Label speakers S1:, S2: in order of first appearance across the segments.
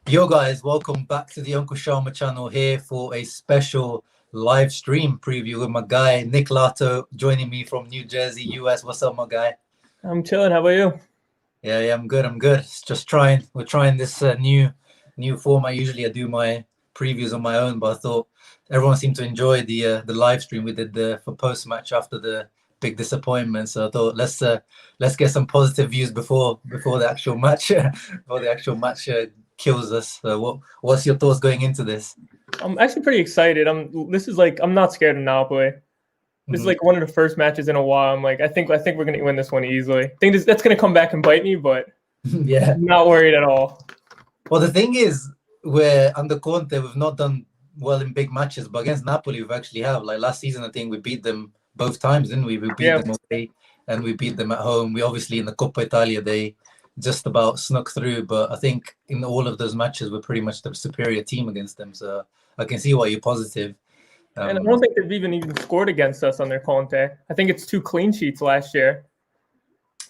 S1: Yo guys, welcome back to the Uncle Sharma channel here for a special live stream preview with my guy Nick Lato joining me from New Jersey, US. What's up, my guy?
S2: I'm chilling. How about you?
S1: Yeah, I'm good. It's just trying. We're trying this new format. Usually I do my previews on my own, but I thought everyone seemed to enjoy the live stream we did for post match after the big disappointment. So I thought let's get some positive views before the actual match before the actual match kills us. So what's your thoughts going into this?
S2: I'm actually pretty excited. I'm not scared of Napoli. This is like one of the first matches in a while. I think we're gonna win this one easily. I think that's gonna come back and bite me, but
S1: Yeah,
S2: I'm not worried at all.
S1: well, the thing is, we're under Conte. We've not done well in big matches, but against Napoli, we've actually have. Like last season, I think we beat them both times, didn't we? We beat them away and we beat them at home. We obviously in the Coppa Italia they just about snuck through, but I think in all of those matches we're pretty much the superior team against them. So I can see why you're positive.
S2: And I don't think they've even scored against us under Conte. I think it's 2 clean sheets last year.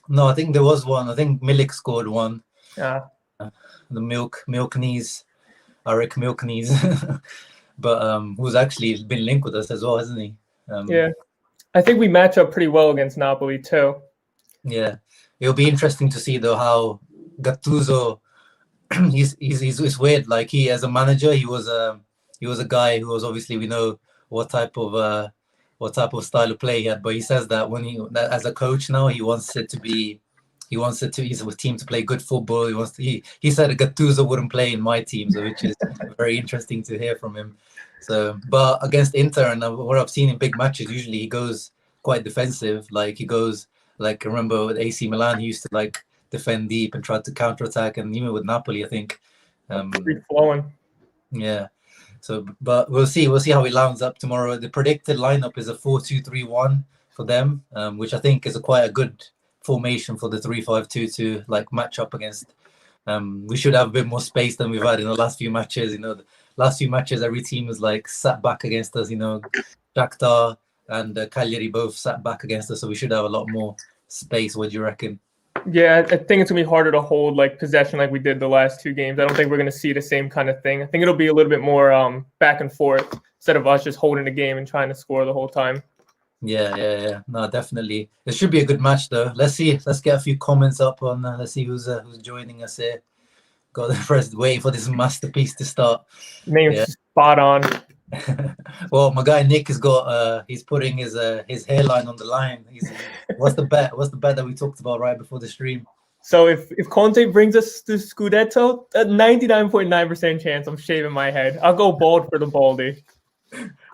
S1: No, I think there was one. I think Milik scored one.
S2: Yeah.
S1: The milk knees, Arik milk knees. But who's actually been linked with us as well, hasn't he?
S2: Yeah. I think we match up pretty well against Napoli too.
S1: Yeah. It'll be interesting to see though how Gattuso he's weird. Like he as a manager, he was a guy who was obviously we know what type of style of play he had, but he says that that as a coach now he wants his team to play good football. He said Gattuso wouldn't play in my team, so which is very interesting to hear from him. So, but against Inter and what I've seen in big matches, usually he goes quite defensive. Like he goes like I remember with AC Milan, he used to like defend deep and try to counterattack, and even with Napoli, I think.
S2: Free flowing.
S1: Yeah. So, but we'll see how it lands up tomorrow. The predicted lineup is a 4-2-3-1 for them, which I think is quite a good formation for the 3-5-2 to like match up against. We should have a bit more space than we've had in the last few matches. The last few matches, every team was like sat back against us. Shakhtar and Cagliari both sat back against us, so we should have a lot more space. What do you reckon?
S2: Yeah, I think it's gonna be harder to hold like possession like we did the last 2 games. I don't think we're gonna see the same kind of thing. I think it'll be a little bit more back and forth instead of us just holding the game and trying to score the whole time.
S1: Yeah. No, definitely. It should be a good match though. Let's see. Let's get a few comments up on. Let's see who's joining us here. Got the first waiting for this masterpiece to start.
S2: Name's spot on.
S1: Well, my guy Nick has got. He's putting his hairline on the line. What's the bet? What's the bet that we talked about right before the stream?
S2: So if Conte brings us to Scudetto, a 99.9% chance I'm shaving my head. I'll go bald for the baldy.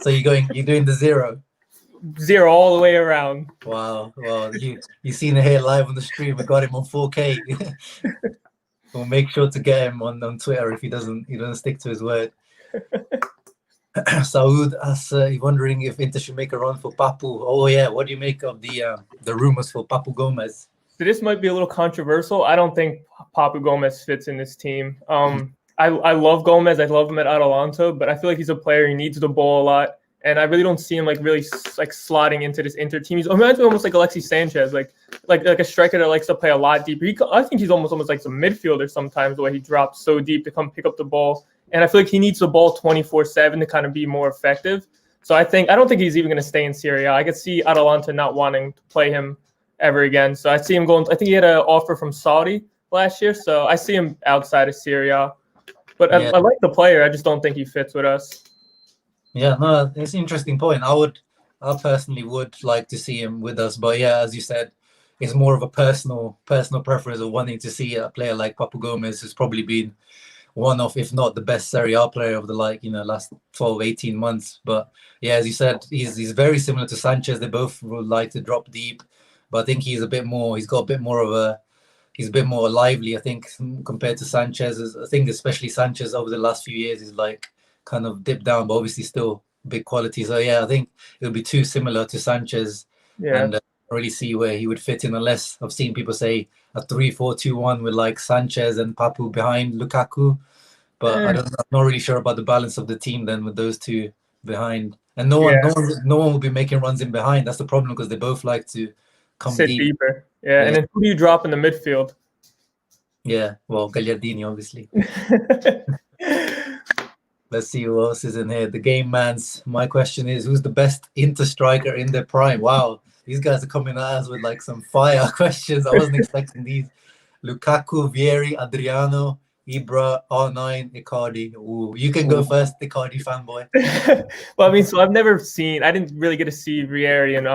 S1: So you're doing the 0
S2: all the way around.
S1: Wow. Well, you seen the hair live on the stream. We got him on 4K. We'll make sure to get him on Twitter if he doesn't stick to his word. Saud asks, wondering if Inter should make a run for Papu. Oh yeah, what do you make of the rumors for Papu Gomez?
S2: So this might be a little controversial. I don't think Papu Gomez fits in this team. I love Gomez. I love him at Atalanta, but I feel like he's a player. He needs the ball a lot, and I really don't see him really slotting into this Inter team. He's almost like Alexis Sanchez, like a striker that likes to play a lot deeper. I think he's almost like some midfielder sometimes, where he drops so deep to come pick up the ball. And I feel like he needs the ball 24/7 to kind of be more effective. So I don't think he's even going to stay in Serie A. I could see Atalanta not wanting to play him ever again. So I see him going. I think he had an offer from Saudi last year. So I see him outside of Serie A. But yeah. I like the player. I just don't think he fits with us.
S1: Yeah, no, it's an interesting point. I personally would like to see him with us. But yeah, as you said, it's more of a personal preference of wanting to see a player like Papu Gomez, who's probably been one of, if not the best Serie A player of the last 12, 18 months. But yeah, as you said, he's very similar to Sanchez. They both would like to drop deep, but I think he's a bit more lively, I think, compared to Sanchez. I think especially Sanchez over the last few years is like kind of dipped down, but obviously still big quality. So yeah, I think it would be too similar to Sanchez. Yeah. And really see where he would fit in, unless I've seen people say a 3-4-2-1 with like Sanchez and Papu behind Lukaku, but I'm not really sure about the balance of the team then with those two behind, and no one will be making runs in behind. That's the problem, because they both like to come
S2: sit deeper. Yeah, and then who do you drop in the midfield?
S1: Yeah, well, Gagliardini, obviously. Let's see who else is in here. The game man's. My question is, who's the best Inter striker in their prime? Wow, these guys are coming at us with like some fire questions. I wasn't expecting these. Lukaku, Vieri, Adriano, Ibra, R9, Icardi. Ooh, you can go first, Icardi fanboy.
S2: Well, I mean, so I didn't really get to see Vieri and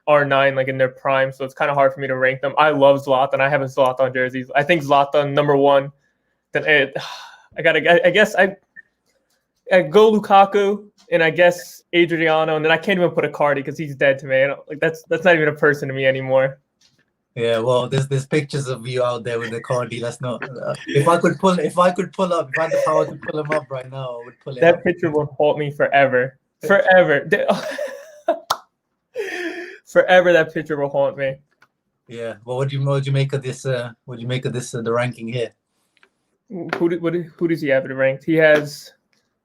S2: R9 like in their prime, so it's kind of hard for me to rank them. I love Zlatan. I have a Zlatan jersey. I think Zlatan #1. Then I guess I go Lukaku and I guess Adriano, and then I can't even put Icardi because he's dead to me. That's not even a person to me anymore.
S1: Yeah, well, there's pictures of you out there with the Cardi. That's not. If I had the power to pull him up right now, I would pull it
S2: That
S1: up.
S2: picture will haunt me forever. Forever. Forever, that picture will haunt me.
S1: Yeah. Well, what do you make of this? What do you make of this? The ranking here.
S2: Who does he have it ranked? He has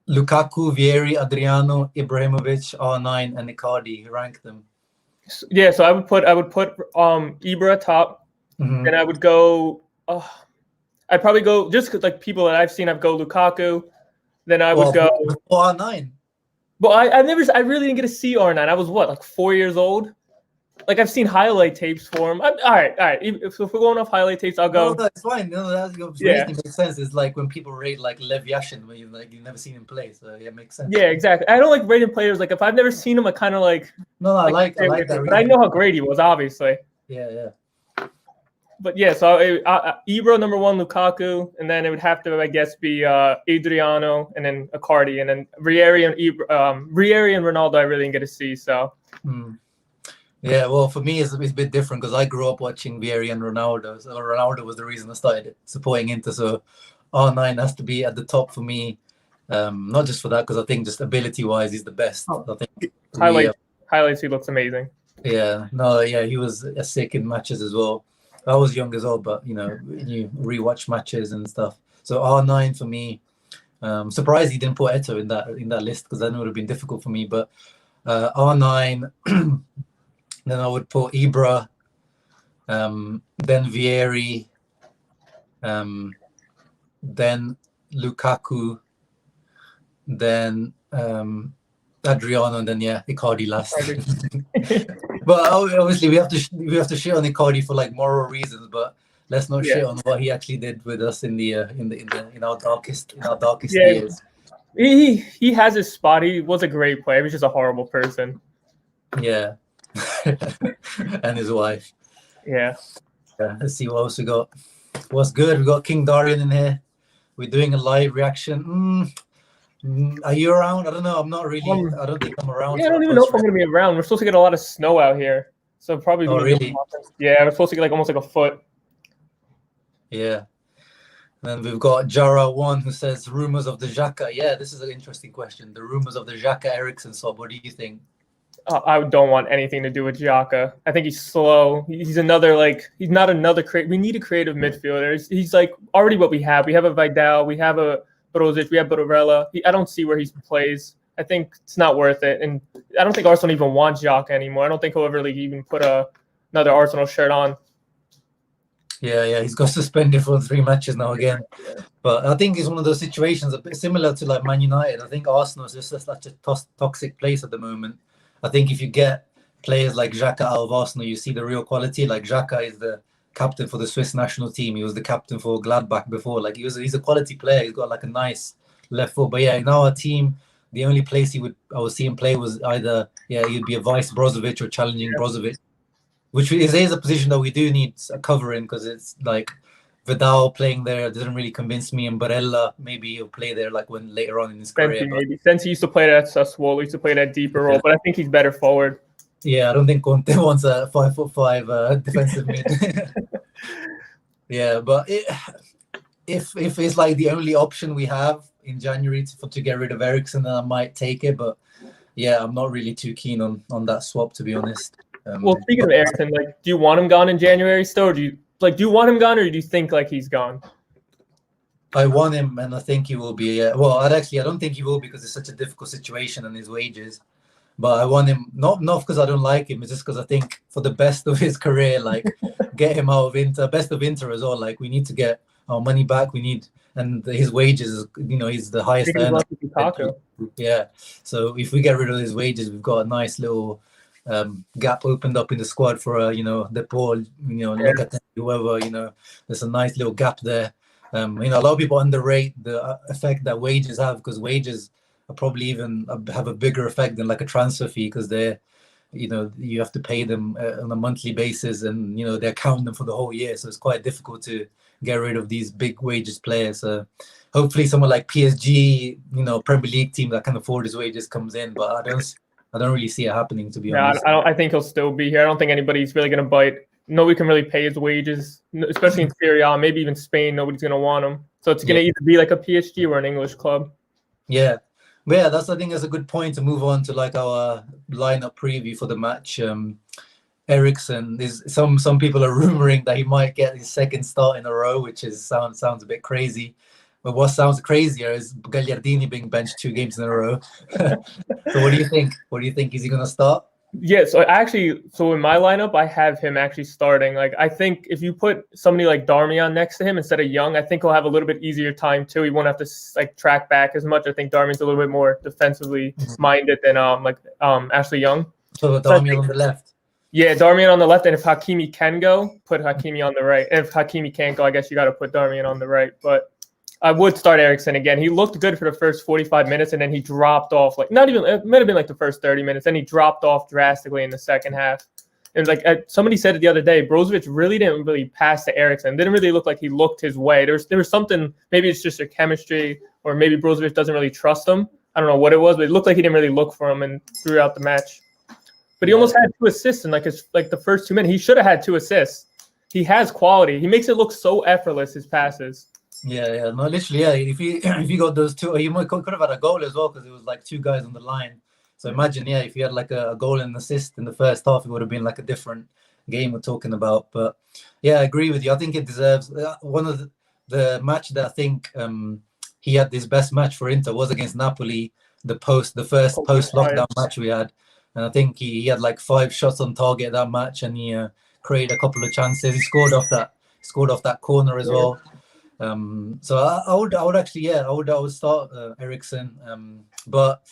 S1: Lukaku, Vieri, Adriano, Ibrahimovic, R9, and Icardi. Rank them.
S2: Yeah, so I would put Ibra top,
S1: Mhm.
S2: and I would go. I'd probably go just because like people that I've seen. I'd go Lukaku, then I would go
S1: R9.
S2: But I really didn't get to see R9. I was like 4 years old. Like I've seen highlight tapes for him. All right. If we're going off highlight tapes, I'll go.
S1: No, it's fine. No, that's
S2: Yeah.
S1: makes sense. It's like when people rate like Lev Yashin, when you've never seen him play. So yeah, it makes sense.
S2: Yeah, exactly. I don't like rating players. Like if I've never seen him, I kind of like.
S1: No, I like that.
S2: But I know how great he was, obviously.
S1: Yeah.
S2: But yeah, so Ibra #1, Lukaku, and then it would have to, I guess, be Adriano, and then Icardi, and then Vieri and Ronaldo. I really didn't get to see. So.
S1: Yeah, well, for me, it's a bit different because I grew up watching Vieri and Ronaldo. So Ronaldo was the reason I started supporting Inter. So R9 has to be at the top for me. Not just for that, because I think just ability-wise, he's the best. I think
S2: highlights, he looks amazing.
S1: Yeah, he was sick in matches as well. I was young as well, but you rewatch matches and stuff. So R9 for me. Surprised he didn't put Eto in that list because I know it would have been difficult for me. But R9. Then I would put Ibra, then Vieri, then Lukaku, then Adriano, and then Icardi last. But obviously we have to shit on Icardi for like moral reasons, but let's not shit on what he actually did with us in our darkest years.
S2: He has his spot. He was a great player. He was just a horrible person.
S1: Yeah. And his wife.
S2: Yeah.
S1: Let's see what else we got. What's good? We got King Darian in here. We're doing a live reaction. Are you around? I don't know. I'm not really. I don't think I'm around.
S2: Yeah, I don't even know if I'm going to be around. We're supposed to get a lot of snow out here, so probably.
S1: Oh, really?
S2: Yeah, we're supposed to get almost like a foot.
S1: Yeah. And then we've got Jara1 who says rumors of the Xhaka. Yeah, this is an interesting question. The rumors of the Xhaka Eriksen swap. What do you think?
S2: I don't want anything to do with Xhaka. I think he's slow. He's another he's not another we need a creative midfielder. He's like already what we have. We have a Vidal. We have a Brozic. We have Barella. I don't see where he plays. I think it's not worth it. And I don't think Arsenal even wants Xhaka anymore. I don't think he'll ever even put another Arsenal shirt on. Yeah,
S1: he's got suspended for 3 matches now again. But I think it's one of those situations a bit similar to like Man United. I think Arsenal is just such a toxic place at the moment. I think if you get players like Xhaka out of Arsenal, you see the real quality. Like Xhaka is the captain for the Swiss national team. He was the captain for Gladbach before. Like he's a quality player. He's got like a nice left foot. But in our team, the only place I would see him play was either he'd be a vice Brozovic or challenging Brozovic, which is a position that we do need a cover in because it's like Vidal playing there doesn't really convince me, and Barella maybe he'll play there like when later on in his career.
S2: Sensi used to play that Sassuolo, used to play that deeper role, but I think he's better forward.
S1: Yeah, I don't think Conte wants a 5'5" defensive mid. Yeah, but if it's like the only option we have in January to get rid of Eriksen, then I might take it. But yeah, I'm not really too keen on that swap, to be honest.
S2: Well, speaking of Eriksen, do you want him gone in January still, or do you want him gone, or do you think he's gone?
S1: I want him, and I think he will be. Well, I don't think he will because it's such a difficult situation and his wages. But I want him not because I don't like him. It's just because I think for the best of his career, get him out of Inter, best of Inter as well. We need to get our money back. We need, and his wages, he's the highest
S2: Taking as
S1: earner.
S2: much as Lukaku.
S1: Yeah. So if we get rid of his wages, we've got a nice little gap opened up in the squad for De Paul, look at whoever, there's a nice little gap there. A lot of people underrate the effect that wages have, because wages are probably even have a bigger effect than like a transfer fee, because they're, you have to pay them on a monthly basis, and they're counting them for the whole year, so it's quite difficult to get rid of these big wages players. Hopefully someone like PSG, Premier League team that can afford his wages comes in, but I don't really see it happening, to be honest.
S2: I think he'll still be here. I don't think anybody's really going to bite. Nobody can really pay his wages, especially in Serie A, maybe even Spain. Nobody's going to want him. So it's going to either be like a PSG or an English club.
S1: Yeah. But yeah, I think that's a good point to move on to like our lineup preview for the match. Eriksen, some people are rumoring that he might get his second start in a row, which sounds a bit crazy. But what sounds crazier is Gagliardini being benched 2 games in a row. So what do you think? What do you think? Is he going to start?
S2: Yeah, so in my lineup, I have him actually starting. Like, I think if you put somebody like Darmian next to him instead of Young, I think he'll have a little bit easier time too. He won't have to like track back as much. I think Darmian's a little bit more defensively minded than Ashley Young.
S1: So Darmian on the left.
S2: Yeah, Darmian on the left, and if Hakimi can go, put Hakimi on the right. And if Hakimi can't go, I guess you got to put Darmian on the right. But I would start Eriksen again. He looked good for the first 45 minutes, and then he dropped off. Like, not even, it might have been like the first 30 minutes. Then he dropped off drastically in the second half. And like somebody said it the other day, Brozovic really didn't really pass to Eriksen. Didn't really look like he looked his way. There was something, maybe it's just their chemistry, or maybe Brozovic doesn't really trust him. I don't know what it was, but it looked like he didn't really look for him and throughout the match. But he almost had 2 assists in the first 2 minutes. He should have had 2 assists. He has quality. He makes it look so effortless, his passes.
S1: Yeah, no, literally, yeah. If you got those 2, you could have had a goal as well, because it was like 2 guys on the line. So imagine, yeah, if you had like a goal and an assist in the first half, it would have been like a different game we're talking about. But yeah, I agree with you. I think it deserves one of the match that I think he had his best match for Inter was against Napoli, the first post lockdown match we had, and I think he had like 5 shots on target that match, and he created a couple of chances. He scored off that corner as well. So I would actually, I would start Eriksen. But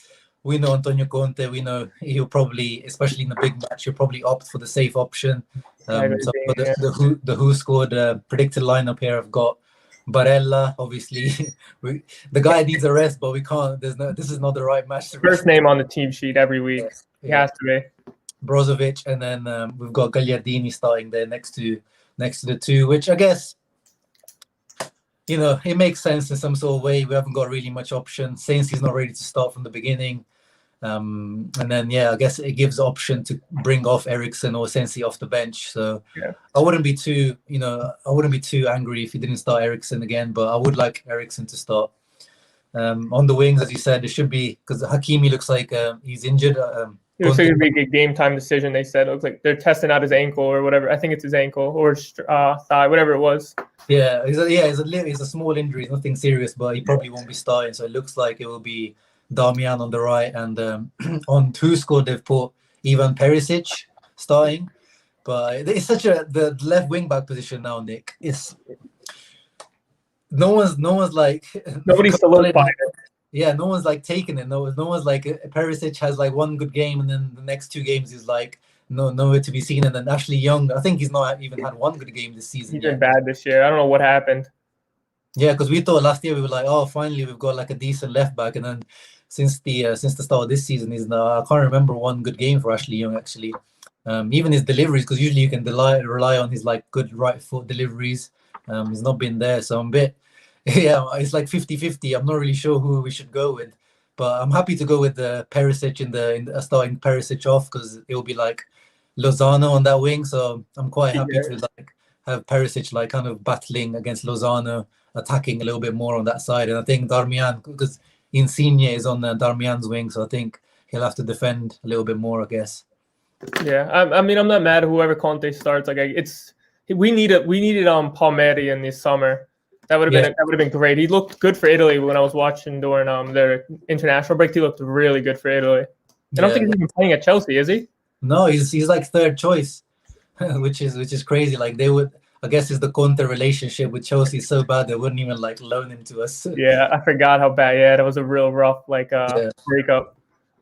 S1: we know Antonio Conte. We know he'll probably, especially in the big match, he'll probably opt for the safe option. So for the who scored predicted lineup here, I've got Barella. Obviously, the guy needs a rest, but we can't. This is not the right match.
S2: First name on the team sheet every week. Yes, he has to be.
S1: Brozovic, and then we've got Gagliardini starting there next to the 2, which I guess, it makes sense in some sort of way. We haven't got really much option. Sensi's not ready to start from the beginning. And then, I guess it gives the option to bring off Eriksen or Sensi off the bench. So I wouldn't be too angry if he didn't start Eriksen again, but I would like Eriksen to start. On the wings, as you said, it should be, because Hakimi looks like he's injured.
S2: It looks like it'd be a game time decision. They said it looks like they're testing out his ankle or whatever. I think it's his ankle or thigh, whatever it was.
S1: Yeah, it's a small injury, nothing serious, but he probably won't be starting. So it looks like it will be Darmian on the right, and on who scored they've put Ivan Perisic starting. But it's such the left wing back position now, Nick. It's no one's like
S2: nobody's solidified it.
S1: Yeah, no one's like taking it. No one's like Perisic has like 1 good game, and then the next 2 games is like nowhere to be seen. And then Ashley Young, I think he's not even had 1 good game this season.
S2: He's been bad this year. I don't know what happened.
S1: Yeah, because we thought last year we were like, oh, finally we've got like a decent left back, and then since the start of this season, I can't remember 1 good game for Ashley Young actually. Even his deliveries, because usually you can rely on his like good right foot deliveries. He's not been there, so I'm a bit. Yeah, it's like 50-50. I'm not really sure who we should go with, but I'm happy to go with the Perisic in the starting Perisic off, because it will be like Lozano on that wing. So I'm quite happy to like have Perisic like kind of battling against Lozano, attacking a little bit more on that side. And I think Darmian, because Insigne is on Darmian's wing, so I think he'll have to defend a little bit more, I guess.
S2: Yeah, I mean, I'm not mad at whoever Conte starts. Like, we needed Palmieri in this summer. That would have been great. He looked good for Italy when I was watching during their international break. He looked really good for Italy. I don't think he's even playing at Chelsea, is he?
S1: No, he's like 3rd choice, which is crazy. Like I guess it's the Conte relationship with Chelsea is so bad they wouldn't even like loan him to us.
S2: Yeah, I forgot how bad. Yeah, that was a real rough
S1: Yeah.
S2: breakup.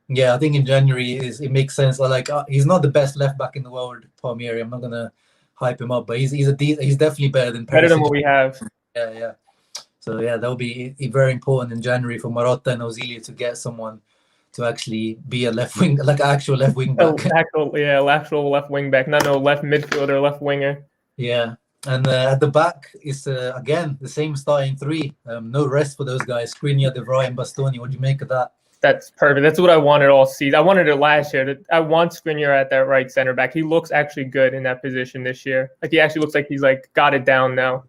S1: Yeah, I think in January it makes sense. Like he's not the best left back in the world, Palmieri. I'm not gonna hype him up, but he's definitely better than
S2: Better than
S1: Perisic.
S2: what we have.
S1: Yeah, yeah. So yeah, that'll be very important in January for Marotta and Ozil to get someone to actually be a left wing, like an actual left wing back.
S2: Actual left wing back, not no left midfielder, left winger.
S1: Yeah, and at the back is again the same starting three. No rest for those guys: Skriniar, De Vrij, and Bastoni. What do you make of that?
S2: That's perfect. That's what I wanted all season. I wanted it last year. I want Skriniar at that right center back. He looks actually good in that position this year. Like he actually looks like he's like got it down now.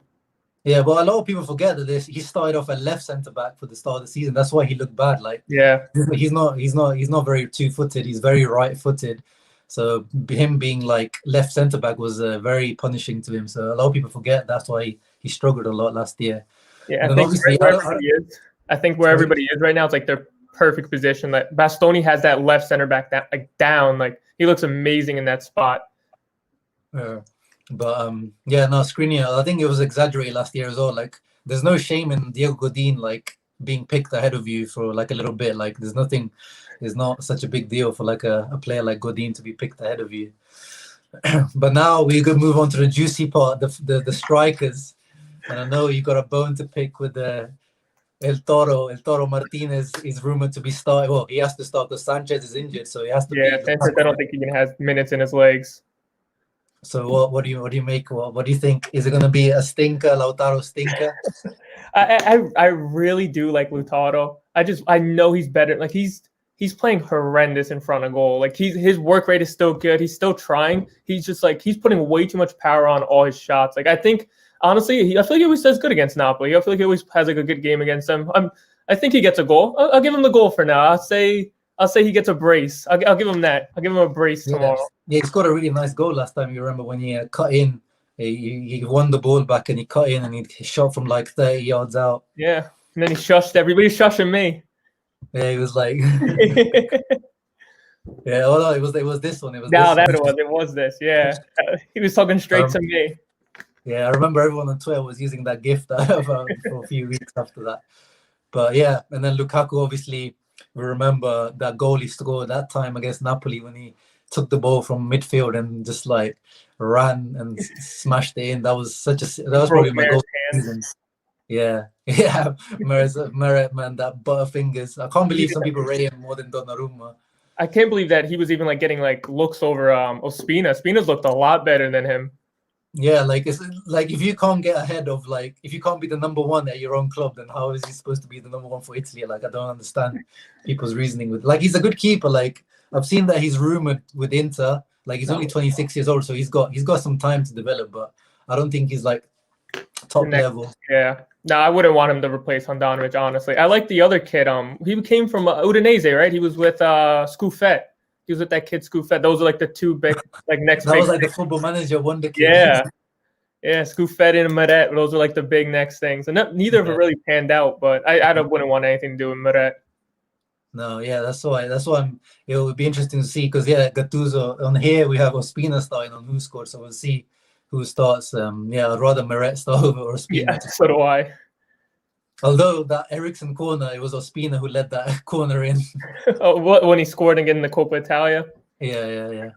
S1: Yeah, but a lot of people forget that he started off at left centre back for the start of the season. That's why he looked bad. Like
S2: Yeah,
S1: he's not very two-footed. He's very right-footed. So him being like left centre back was very punishing to him. So a lot of people forget that's why he struggled a lot last year.
S2: yeah. I think where everybody is right now, it's like their perfect position. Like Bastoni has that left center back that like down. Like he looks amazing in that spot.
S1: But yeah, no, Skriniar, I think it was exaggerated last year as well. Like there's no shame in Diego Godin like being picked ahead of you for like a little bit. Like there's not such a big deal for like a player like Godin to be picked ahead of you. But now we could move on to the juicy part, the strikers. And I know you got a bone to pick with the El Toro Martinez is rumored to be starting. Well, he has to start because Sanchez is injured, so he has to.
S2: Yeah, Sanchez, I don't think he even has minutes in his legs.
S1: So what do you make? What do you think? Is it going to be a stinker, Lautaro stinker?
S2: I really do like Lautaro. I know he's better. Like he's playing horrendous in front of goal. Like his work rate is still good. He's still trying. He's just like he's putting way too much power on all his shots. Like I think honestly, I feel like he always does good against Napoli. I feel like he always has like a good game against them. I think he gets a goal. I'll give him the goal for now. I'll say he gets a brace. I'll give him that. I'll give him a brace tomorrow.
S1: Yeah, he scored a really nice goal last time. You remember when he cut in, he won the ball back and he cut in and he shot from like 30 yards out.
S2: Yeah, and then he shushed everybody, shushing me.
S1: Yeah, he was like, yeah. Oh no, it was this one. It
S2: was this. Yeah, he was talking straight to me.
S1: Yeah, I remember everyone on Twitter was using that GIF for a few weeks after that. But yeah, and then Lukaku, obviously, we remember that goal he scored that time against Napoli when he took the ball from midfield and just like ran and smashed it in. That was probably my goal season. Yeah, yeah, Meret, man, that butterfingers. I can't believe some people rate him more than Donnarumma.
S2: I can't believe that he was even like getting like looks over Ospina. Ospina's looked a lot better than him.
S1: Yeah, like it's like if you can't get ahead of if you can't be the number one at your own club, then how is he supposed to be the number one for Italy? Like I don't understand people's reasoning with he's a good keeper. Like I've seen that he's rumored with Inter. Like he's only 26 years old, so he's got some time to develop. But I don't think he's like top level.
S2: Yeah, no, I wouldn't want him to replace Handanovic. Honestly, I like the other kid. He came from Udinese, right? He was with Scoufet. He was with that kid Scoufet. Those are like the two big next.
S1: That was like the Football Manager wonder kid.
S2: Yeah, Scoufet and Meret. Those are like the big next things, and neither of them really panned out. But I wouldn't want anything to do with Meret.
S1: No, yeah, that's why it would be interesting to see because Gattuso on here we have Ospina starting on who scored, so we'll see who starts. I'd rather Meret start over Ospina.
S2: Yeah, so do I.
S1: Although that Eriksen corner, it was Ospina who led that corner in.
S2: When he scored again in the Coppa Italia?
S1: Yeah.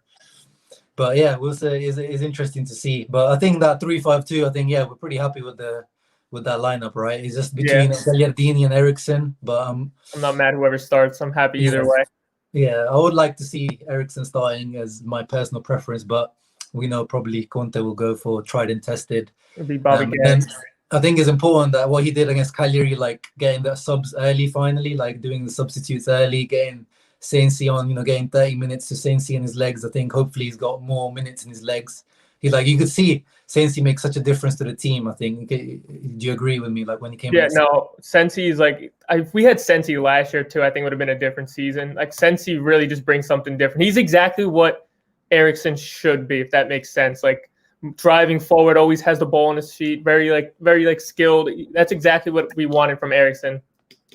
S1: But yeah, we'll say it's interesting to see. But I think that 3-5-2, I think we're pretty happy with that lineup, right? It's just between Gagliardini and Eriksen. But I'm
S2: not mad whoever starts. I'm happy either way.
S1: Yeah, I would like to see Eriksen starting as my personal preference, but we know probably Conte will go for tried and tested.
S2: It'll be Bobby Gaines.
S1: I think it's important that what he did against Cagliari, like getting the subs early, finally, like doing the substitutes early, getting Sensi on, getting 30 minutes to Sensi in his legs. I think hopefully he's got more minutes in his legs. You could see Sensi make such a difference to the team. I think. Do you agree with me? Like when he came.
S2: Yeah, no, Sensi is like if we had Sensi last year too, I think it would have been a different season. Like Sensi really just brings something different. He's exactly what Eriksen should be, if that makes sense. Like driving forward, always has the ball on his feet, very skilled. That's exactly what we wanted from Eriksen.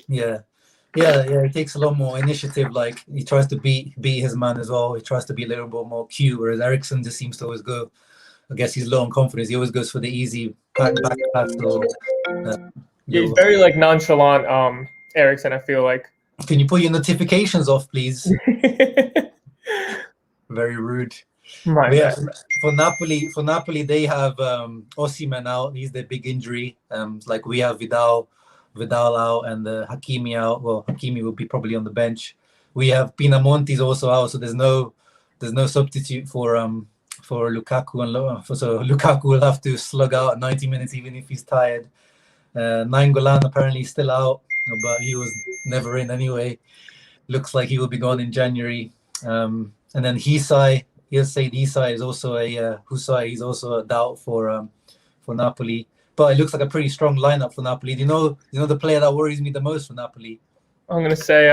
S1: Yeah. He takes a lot more initiative. Like he tries to beat his man as well. He tries to be a little bit more cute, whereas Eriksen just seems to always go I guess he's low on confidence. He always goes for the easy back pass or
S2: Yeah, he's
S1: little.
S2: very like nonchalant. Eriksen, I feel like.
S1: Can you put your notifications off, please? Very rude.
S2: My
S1: But yeah,
S2: bad.
S1: for Napoli, they have Osimhen out. He's their big injury. Like we have Vidal out, and Hakimi out. Well, Hakimi will be probably on the bench. We have Pinamonti's also out, so there's no substitute for Lukaku, and so Lukaku will have to slug out 90 minutes even if he's tired. Nainggolan apparently still out, but he was never in anyway. Looks like he will be gone in January. And then Hisai is also a Husai. He's also a doubt for Napoli. But it looks like a pretty strong lineup for Napoli. Do you know the player that worries me the most for Napoli?
S2: I'm gonna say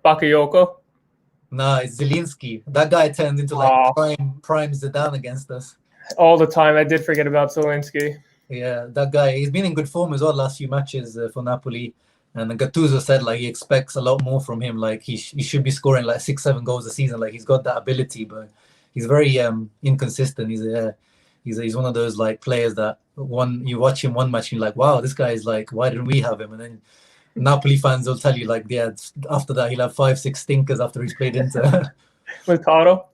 S2: Bakayoko.
S1: Nah, it's Zielinski. That guy turns into like prime Zidane against us.
S2: All the time. I did forget about Zielinski.
S1: Yeah, that guy. He's been in good form as well last few matches for Napoli. And Gattuso said like he expects a lot more from him. Like he should be scoring like 6-7 goals a season. Like he's got that ability, but he's very inconsistent. He's one of those like players that you watch him one match and you're like, wow, this guy is like, why didn't we have him? And then Napoli fans will tell you like, yeah, after that he'll have 5-6 stinkers after he's played into
S2: Lato.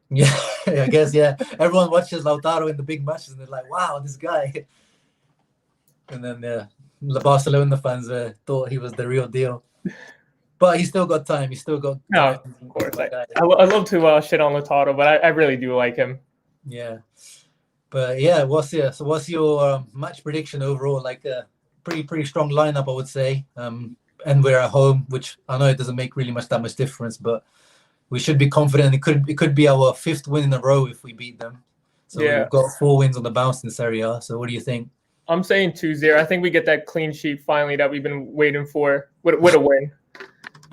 S1: Yeah, I guess yeah. Everyone watches Lautaro in the big matches and they're like, wow, this guy. And then the Barcelona fans thought he was the real deal. But he's still got time. He's still got time.
S2: No, of course. I love to shit on Lautaro, but I really do like him.
S1: Yeah. But yeah, what's your match prediction overall? Like a pretty strong lineup, I would say. And we're at home, which I know it doesn't make really that much difference, but we should be confident. It could be our 5th win in a row if we beat them. So We've got 4 wins on the bounce in Serie A. So what do you think?
S2: I'm saying 2-0. I think we get that clean sheet finally that we've been waiting for with a win.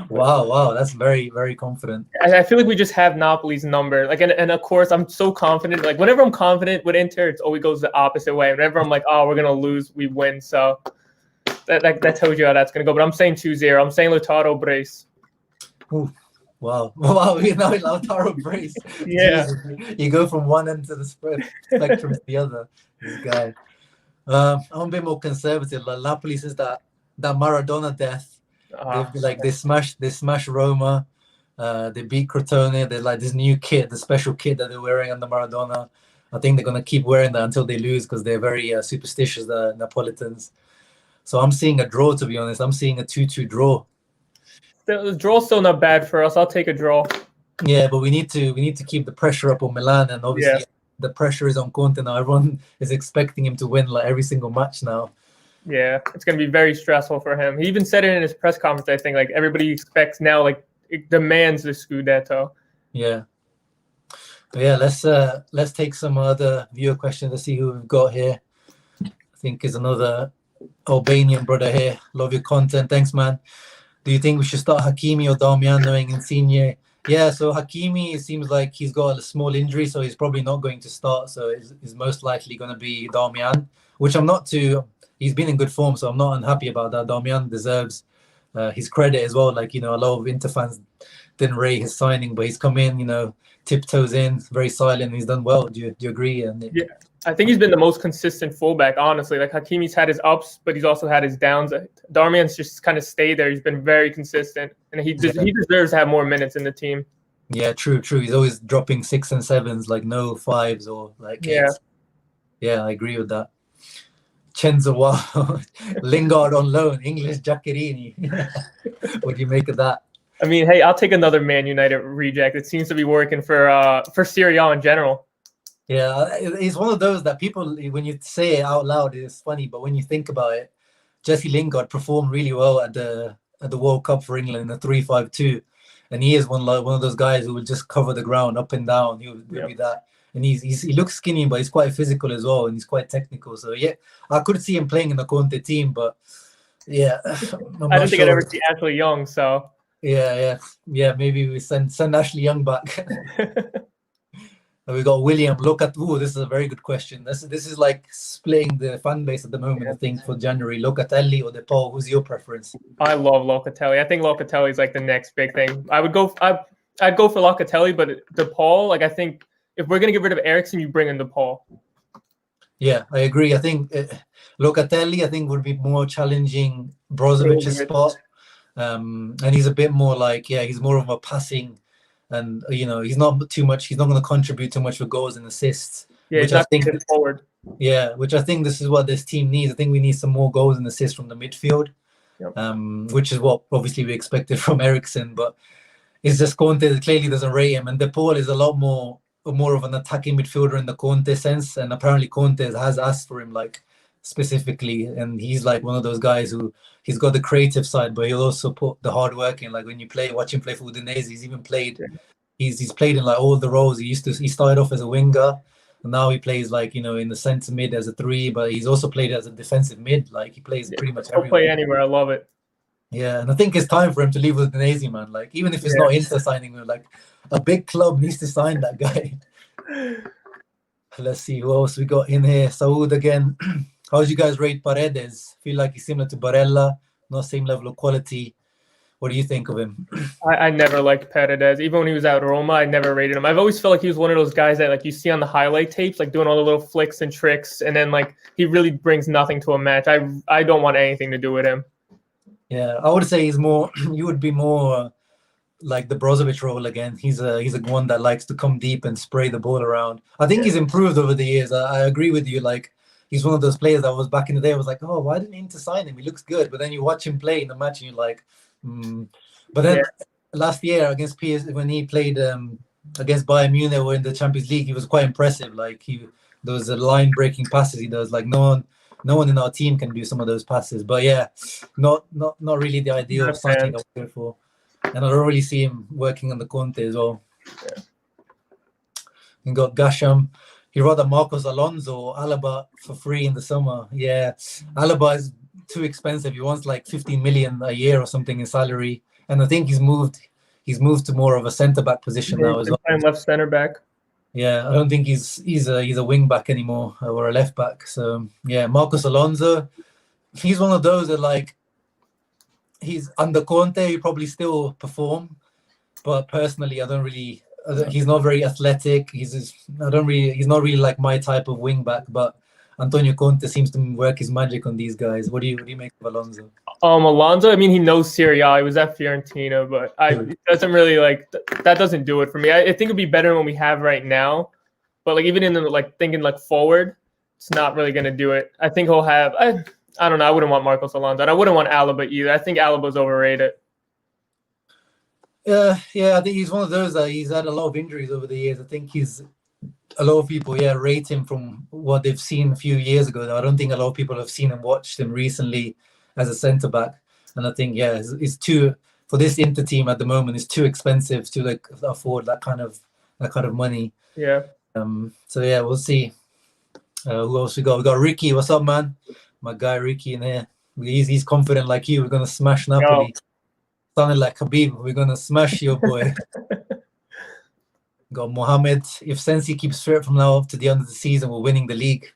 S1: Wow, that's very, very confident.
S2: I feel like we just have Napoli's number. Like, and of course, I'm so confident. Like, whenever I'm confident with Inter, it always goes the opposite way. Whenever I'm like, oh, we're gonna lose, we win. So that tells you how that's gonna go. But I'm saying 2-0. I'm saying Lautaro brace.
S1: Ooh. Wow, you know Lautaro brace.
S2: Yeah,
S1: you go from one end to the spectrum to the other. This guy. I'm a bit more conservative. Like Napoli says that Maradona death. They smash Roma. They beat Crotone. They're like this new kit, the special kit that they're wearing under Maradona. I think they're gonna keep wearing that until they lose because they're very superstitious, the Napolitans. So I'm seeing a draw. To be honest, I'm seeing a 2-2 draw.
S2: The draw's still not bad for us. I'll take a draw.
S1: Yeah, but we need to keep the pressure up on Milan, and obviously the pressure is on Conte now. Everyone is expecting him to win like every single match now.
S2: Yeah, it's going to be very stressful for him. He even said it in his press conference, I think, like everybody expects now, like it demands the Scudetto.
S1: Yeah. But yeah, let's take some other viewer questions to see who we've got here. I think is another Albanian brother here. Love your content. Thanks, man. Do you think we should start Hakimi or Darmian knowing Insigne? Yeah, so Hakimi, it seems like he's got a small injury, so he's probably not going to start. So it's most likely going to be Darmian, which I'm not too... He's been in good form, so I'm not unhappy about that. Darmian deserves his credit as well. Like, a lot of Inter fans didn't rate his signing, but he's come in, tiptoes in, very silent. He's done well. Do you agree?
S2: Yeah, I think he's been the most consistent fullback, honestly. Like Hakimi's had his ups, but he's also had his downs. Darmian's just kind of stayed there. He's been very consistent, and he deserves to have more minutes in the team.
S1: Yeah, true. He's always dropping 6 and 7s, like no 5s or like 8s. Yeah, I agree with that. Chenzo, wow. Lingard on loan, English Giaccherini. What do you make of that?
S2: I mean, hey, I'll take another Man United reject. It seems to be working for Serie A in general.
S1: Yeah, it's one of those that people, when you say it out loud, it's funny, but when you think about it, Jesse Lingard performed really well at the World Cup for England in the 3-5-2, and he is one of those guys who will just cover the ground up and down. He'll be that. And he looks skinny, but he's quite physical as well, and he's quite technical. So yeah, I could see him playing in the Conte team, but yeah,
S2: I don't think I'd ever see Ashley Young. So
S1: yeah, maybe we send Ashley Young back. And we got William. This is a very good question. This is like splitting the fan base at the moment. I think for January, Locatelli or De Paul. Who's your preference?
S2: I love Locatelli. I think Locatelli is like the next big thing. I'd go for Locatelli, but De Paul, like I think if we're gonna get rid of Eriksen, you bring in DePaul.
S1: Yeah, I agree. I think Locatelli, I think, would be more challenging Brozovic's spot. And he's a bit more like, yeah, he's more of a passing, and he's not too much. He's not going to contribute too much for goals and assists.
S2: Yeah,
S1: which
S2: he's not
S1: I think
S2: forward.
S1: Yeah, which I think this is what this team needs. I think we need some more goals and assists from the midfield, which is what obviously we expected from Eriksen. But it's just Conte clearly doesn't rate him, and De Paul is a lot more of an attacking midfielder in the Conte sense. And apparently Conte has asked for him like specifically, and he's like one of those guys who he's got the creative side, but he'll also put the hard work in. Like when you watch him play for Udinese, he's even played. He's played in like all the roles. He started off as a winger, and now he plays like in the centre mid as a 3, but he's also played as a defensive mid. Like he plays pretty much everywhere.
S2: He'll play anywhere. I love it.
S1: Yeah, and I think it's time for him to leave Udinese, man. Like even if it's not Inter signing him, like a big club needs to sign that guy. Let's see who else we got in here. Saud again. How would you guys rate Paredes? Feel like he's similar to Barella, not same level of quality. What do you think of him?
S2: I never liked Paredes. Even when he was at Roma, I never rated him. I've always felt like he was one of those guys that like you see on the highlight tapes, like doing all the little flicks and tricks, and then like he really brings nothing to a match. I don't want anything to do with him.
S1: Yeah, I would say he's more. You would be more like the Brozovic role again. He's a one that likes to come deep and spray the ball around. I think he's improved over the years. I agree with you. Like he's one of those players that was back in the day. I was like, oh, why didn't Inter sign him? He looks good, but then you watch him play in the match and you're like. But then last year against PSG, when he played against Bayern Munich or in the Champions League, he was quite impressive. Like those line-breaking passes he does. Like no one in our team can do some of those passes. But yeah, not really the ideal signing I was there for. And I don't really see him working on the Conte as well.
S2: Yeah.
S1: And got Gassim. He rather Marcos Alonso or Alaba for free in the summer. Yeah, Alaba is too expensive. He wants like 15 million a year or something in salary, and I think he's moved to more of a centre back position now as well.
S2: Left centre back.
S1: Yeah, I don't think he's a wing back anymore or a left back. So yeah, Marcos Alonso, he's one of those that like he's under Conte, he probably still perform, but personally, he's not very athletic. He's not really like my type of wing back, but Antonio Conte seems to work his magic on these guys. What do you make of Alonso?
S2: Alonso, I mean, he knows Serie A. He was at Fiorentina, but it doesn't really like that. Doesn't do it for me. I think it'd be better than what we have right now. But like even in the like thinking like forward, it's not really gonna do it. I think he'll have. I don't know. I wouldn't want Marcos Alonso, and I wouldn't want Alaba either. I think Alaba's overrated.
S1: Yeah, I think he's one of those that he's had a lot of injuries over the years. I think a lot of people, rate him from what they've seen a few years ago. I don't think a lot of people have seen and watched him recently as a centre back. And I think, it's too, for this Inter team at the moment, it's too expensive to like afford that kind of money.
S2: Yeah.
S1: So we'll see. Who else we got? We got Ricky. What's up, man? My guy Ricky in here. He's confident like you. We're gonna smash Napoli. Sounded like Habib. We're gonna smash your boy. Got Mohamed. If Sensi keeps fit from now up to the end of the season, we're winning the league.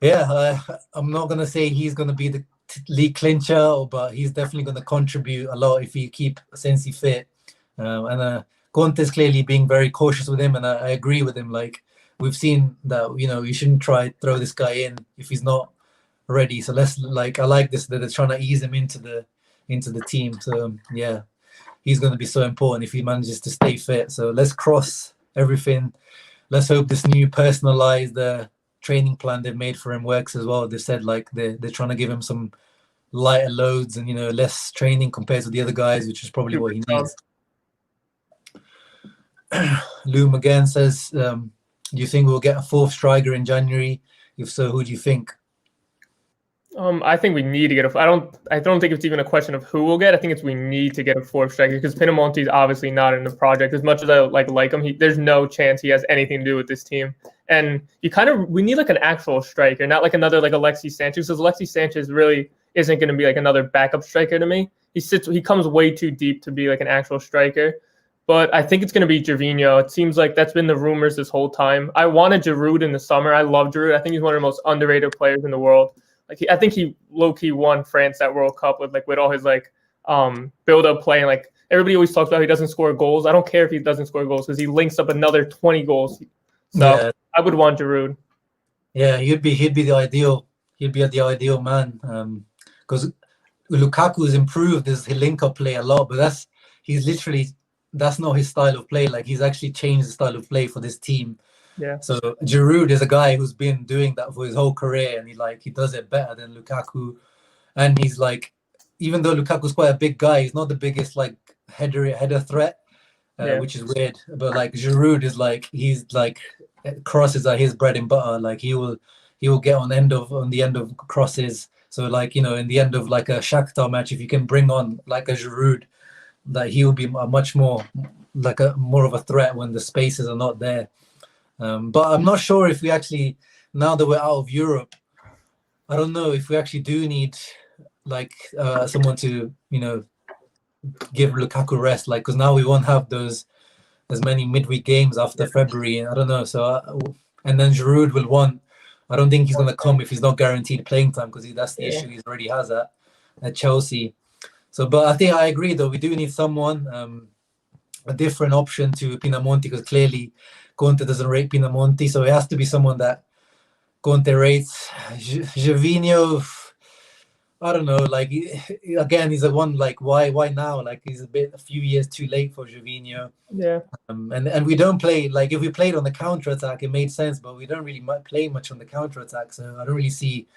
S1: Yeah, I'm not going to say he's going to be the league clincher, but he's definitely going to contribute a lot if he keep Sensi fit. And Conte's clearly being very cautious with him, and I agree with him. Like, we've seen that, you shouldn't try to throw this guy in if he's not ready. So I like this, that they're trying to ease him into the team. So, yeah. He's going to be so important if he manages to stay fit. So let's cross everything. Let's hope this new personalized training plan they've made for him works as well. They said like they're trying to give him some lighter loads and less training compared to the other guys, which is probably what he needs. Loom again says, do you think we'll get a 4th striker in January? If so, who do you think?
S2: I think we need to get I don't think it's even a question of who we'll get. I think it's we need to get a 4th striker because Pinamonti is obviously not in the project. As much as I like him, there's no chance he has anything to do with this team. And we need like an actual striker, not like another like Alexis Sanchez. Because Alexis Sanchez really isn't going to be like another backup striker to me. He comes way too deep to be like an actual striker. But I think it's going to be Gervinho. It seems like that's been the rumors this whole time. I wanted Giroud in the summer. I love Giroud. I think he's one of the most underrated players in the world. Like I think he low-key won France that World Cup with all his like build-up play. And like everybody always talks about he doesn't score goals. I don't care if he doesn't score goals because he links up another 20 goals. So
S1: Yeah.
S2: I would want Giroud.
S1: Yeah, he'd be the ideal man. Because Lukaku's improved his link-up play a lot, but that's not his style of play. Like he's actually changed the style of play for this team.
S2: Yeah.
S1: So Giroud is a guy who's been doing that for his whole career, and he does it better than Lukaku. And he's like, even though Lukaku's quite a big guy, he's not the biggest like header threat, which is weird. But like Giroud is like, he's like, crosses are his bread and butter. Like he will get on the end of crosses. So like, in the end of like a Shakhtar match, if you can bring on like a Giroud, that he will be a much more like more of a threat when the spaces are not there. But I'm not sure if we actually, now that we're out of Europe, I don't know if we actually do need like someone to give Lukaku rest, like, because now we won't have as many midweek games after February, and I don't know. So and then Giroud will want. I don't think he's going to come if he's not guaranteed playing time, because that's the issue he already has at Chelsea. So, but I think I agree though, we do need someone, a different option to Pinamonti, because clearly Conte doesn't rate Pinamonti, so it has to be someone that Conte rates. Gervinho, I don't know. Like again, he's a one. Like why now? Like he's a few years too late for Gervinho.
S2: Yeah.
S1: And we don't play, like if we played on the counter attack, it made sense, but we don't really play much on the counter attack. So I don't really see.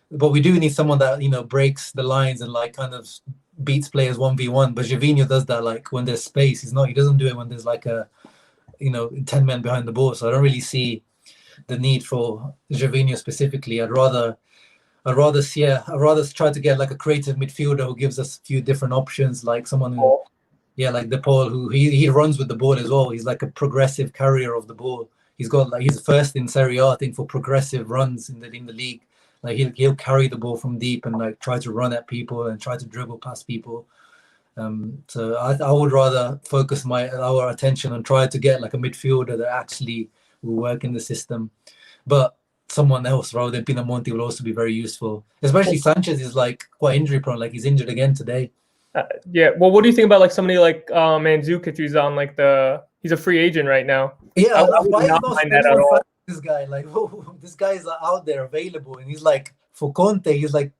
S1: But we do need someone that breaks the lines and like kind of beats players 1v1. But Gervinho does that like when there's space. He doesn't do it when there's like a 10 men behind the ball. So I don't really see the need for Gervinho specifically. I'd rather try to get like a creative midfielder who gives us a few different options, like someone who, like De Paul, who he runs with the ball as well. He's like a progressive carrier of the ball. He's first in Serie A, I think, for progressive runs in the league. Like he'll carry the ball from deep and like try to run at people and try to dribble past people. So I would rather focus our attention and try to get like a midfielder that actually will work in the system. But someone else rather than Pinamonti will also be very useful. Especially Sanchez is like quite injury prone. Like he's injured again today.
S2: Yeah. Well, what do you think about like somebody like Mandzukic, who's on like he's a free agent right now?
S1: Yeah, why is not this guy? Like, this guy is out there available, and he's like, for Conte, he's like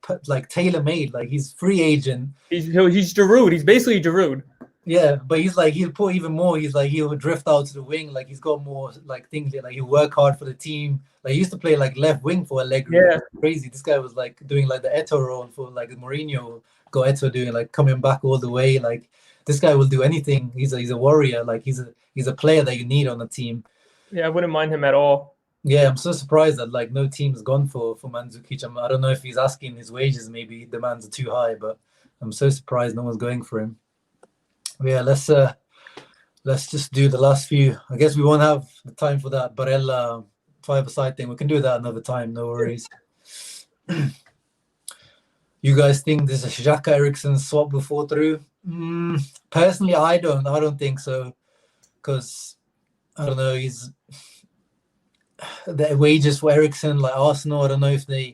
S1: tailor made. Like he's free agent.
S2: He's Giroud. He's basically Giroud.
S1: Yeah, but he's like, he'll put even more. He's like, he'll drift out to the wing. Like he's got more like things. Like he'll work hard for the team. Like he used to play like left wing for Allegri.
S2: Yeah,
S1: crazy. This guy was like doing like the Eto'o role for like Mourinho. Got Eto'o doing like coming back all the way. Like this guy will do anything. He's a warrior. Like he's a player that you need on the team.
S2: Yeah, I wouldn't mind him at all.
S1: Yeah, I'm so surprised that like no team's gone for Mandzukic. I don't know if he's asking his wages. Maybe demands are too high, but I'm so surprised no one's going for him. Yeah, let's just do the last few. I guess we won't have the time for that Barella 5-a-side thing. We can do that another time. No worries. You guys think this is Xhaka Eriksen swap will fall through? Personally, I don't think so, because I don't know. The wages for Eriksen, like Arsenal, I don't know if they're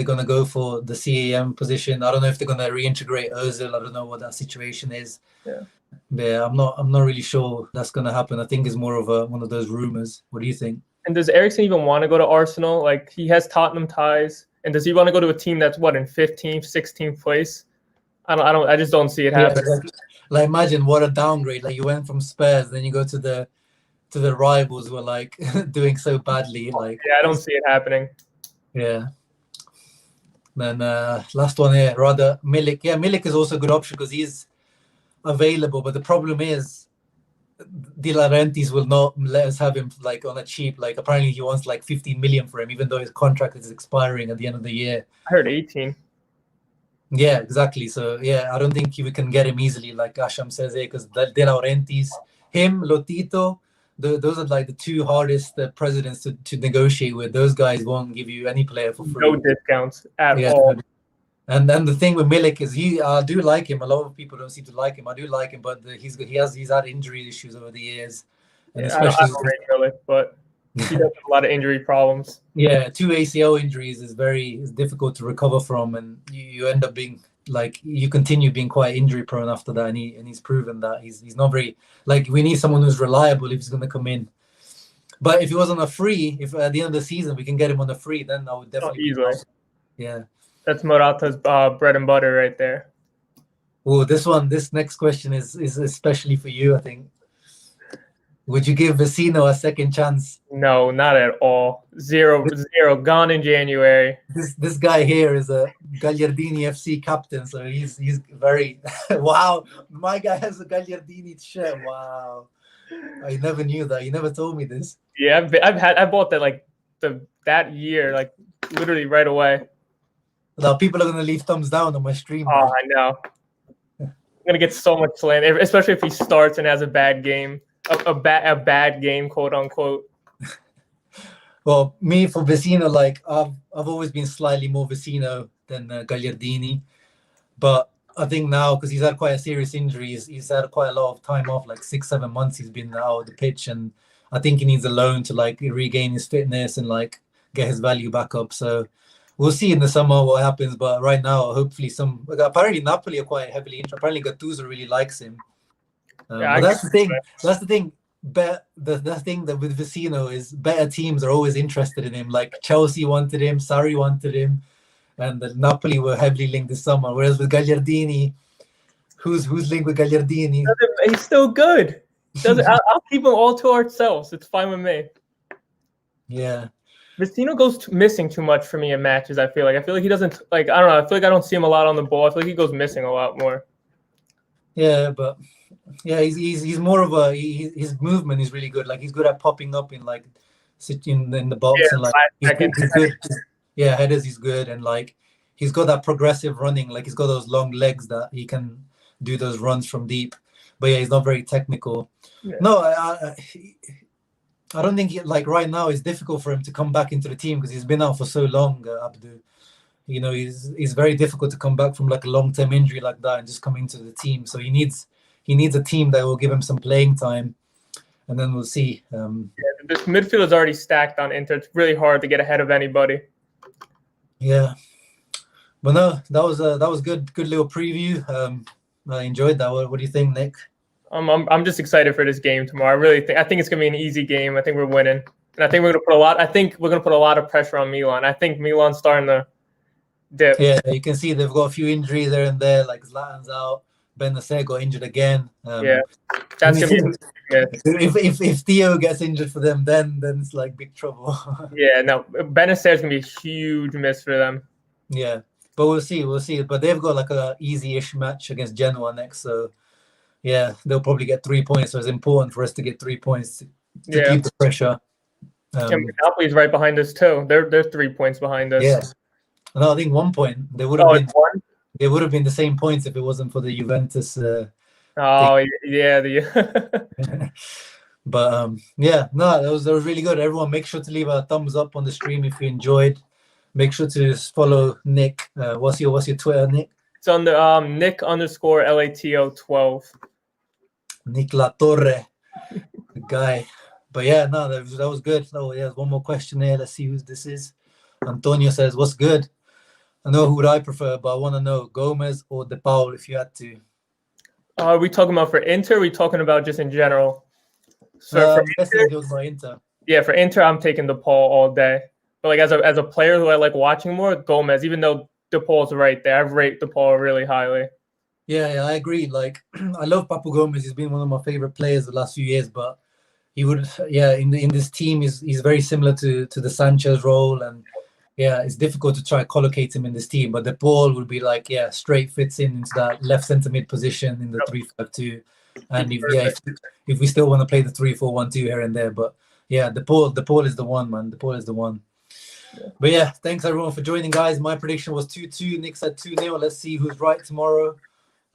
S1: gonna go for the CAM position. I don't know if they're gonna reintegrate Ozil. I don't know what that situation is. Yeah, I'm not really sure that's gonna happen. I think it's more of one of those rumors. What do you think? And
S2: does Eriksen even want to go to Arsenal? Like he has Tottenham ties, and does he want to go to a team that's in 15th, 16th place? I just don't see it happening.
S1: Yeah, like imagine what a downgrade. Like you went from Spurs, then you go to the rivals who are like doing so badly. Like
S2: yeah, I don't see it happening.
S1: Yeah. Then last one here, rather Milik. Yeah, Milik is also a good option because he's available. But the problem is, De Laurentiis will not let us have him like on a cheap. Like apparently he wants like 15 million for him, even though his contract is expiring at the end of the year.
S2: I heard 18.
S1: Yeah, exactly. So yeah, I don't think we can get him easily, like Asham says here, because De Laurentiis, him, Lotito. Those are like the two hardest presidents to negotiate with. Those guys won't give you any player for free.
S2: No discounts at all.
S1: And then the thing with Milik is I do like him. A lot of people don't seem to like him. I do like him, but he's had injury issues over the years. And
S2: especially I don't rate Milik, but he does have a lot of injury problems.
S1: Yeah, 2 ACL injuries is difficult to recover from, and you end up being like you continue being quite injury prone after that, and he's proven that he's not very like we need someone who's reliable if he's going to come in. But if he was on a free, if at the end of the season we can get him on a free, then I would definitely be
S2: easily.
S1: Yeah.
S2: That's Morata's bread and butter right there.
S1: Oh, this next question is especially for you, I think. Would you give Vecino a second chance?
S2: No, not at all. Zero. Gone in January.
S1: This guy here is a Gagliardini FC captain, so he's very wow. My guy has a Gagliardini shirt. Wow, I never knew that. You never told me this.
S2: Yeah, I bought that like that year, like literally right away.
S1: Now people are gonna leave thumbs down on my stream.
S2: Oh, I know. I'm gonna get so much slander, especially if he starts and has a bad game, a bad game, quote unquote.
S1: Well, me for Vecino, like I've always been slightly more Vecino than Gagliardini, but I think now because he's had quite a serious injury, he's had quite a lot of time off, like 6-7 months. He's been out of the pitch, and I think he needs a loan to like regain his fitness and like get his value back up. So we'll see in the summer what happens. But right now, hopefully, apparently Napoli are quite heavily interested. Apparently Gattuso really likes him.
S2: Yeah,
S1: but that's the thing. That's the thing. The thing that with Vecino is better teams are always interested in him. Like Chelsea wanted him, Sarri wanted him, and the Napoli were heavily linked this summer. Whereas with Gagliardini, who's linked with Gagliardini?
S2: He's still good. I'll keep him all to ourselves. It's fine with me.
S1: Yeah.
S2: Vecino goes missing too much for me in matches. I feel like he doesn't like. I don't know. I feel like I don't see him a lot on the ball. I feel like he goes missing a lot more.
S1: Yeah, but yeah, he's more of his movement is really good. Like he's good at popping up in like in the box and like he's good. Yeah, headers he's good, and like he's got that progressive running. Like he's got those long legs that he can do those runs from deep. But yeah, he's not very technical. Yeah. No, I don't think like right now it's difficult for him to come back into the team because he's been out for so long. Abdu, you know, he's very difficult to come back from like a long-term injury like that and just come into the team. So he needs a team that will give him some playing time, and then we'll see.
S2: This midfield is already stacked on Inter. It's really hard to get ahead of anybody.
S1: Yeah, but no, that was good little preview. I enjoyed that. What do you think, Nick?
S2: I'm just excited for this game tomorrow. I think it's gonna be an easy game. I think we're winning, and I think we're gonna put a lot of pressure on Milan. I think Milan's starting to dip.
S1: Yeah, you can see they've got a few injuries there and there. Like Zlatan's out, Benasser got injured again.
S2: Yeah, that's gonna be. Yeah.
S1: If Theo gets injured for them, then it's like big trouble.
S2: Yeah, no, Benasser's gonna be a huge miss for them.
S1: Yeah, but we'll see. But they've got like a easy-ish match against Genoa next, so yeah, they'll probably get 3 points. So it's important for us to get 3 points to keep the pressure.
S2: Napoli's right behind us too. They're 3 points behind us.
S1: Yeah, no, I think 1 point. They would have been. They would have been the same points if it wasn't for the Juventus. But yeah, no, that was really good. Everyone, make sure to leave a thumbs up on the stream if you enjoyed. Make sure to follow Nick. What's your Twitter, Nick?
S2: It's on the Nick_LATO 12.
S1: Nick Latorre, the guy. But yeah, no, that was good. Oh yeah, one more question here. Let's see who this is. Antonio says, "What's good?" I know who I prefer, but I want to know Gomez or De Paul if you had to.
S2: Are we talking about for Inter? Or are we talking about just in general?
S1: So for Inter.
S2: Yeah, for Inter, I'm taking De Paul all day. But like as a player who I like watching more, Gomez. Even though De Paul's right there, I rate De Paul really highly.
S1: Yeah, I agree. Like I love Papu Gomez. He's been one of my favorite players the last few years. But he would, in this team, he's very similar to the Sanchez role, and yeah, it's difficult to try to collocate him in this team. But De Paul would be like, straight fits into that left centre mid position in the 3-5-2. And if we still want to play the 3-4-1-2 here and there, but yeah, De Paul is the one, man. De Paul is the one. Yeah. But yeah, thanks everyone for joining, guys. My prediction was 2-2. Nick said 2-0. Let's see who's right tomorrow.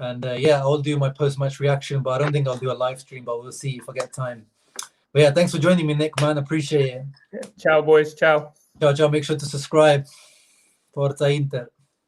S1: And I'll do my post-match reaction, but I don't think I'll do a live stream, but we'll see if I get time. But yeah, thanks for joining me, Nick, man. Appreciate it.
S2: Ciao, boys. Ciao.
S1: Ciao. Make sure to subscribe. Forza Inter.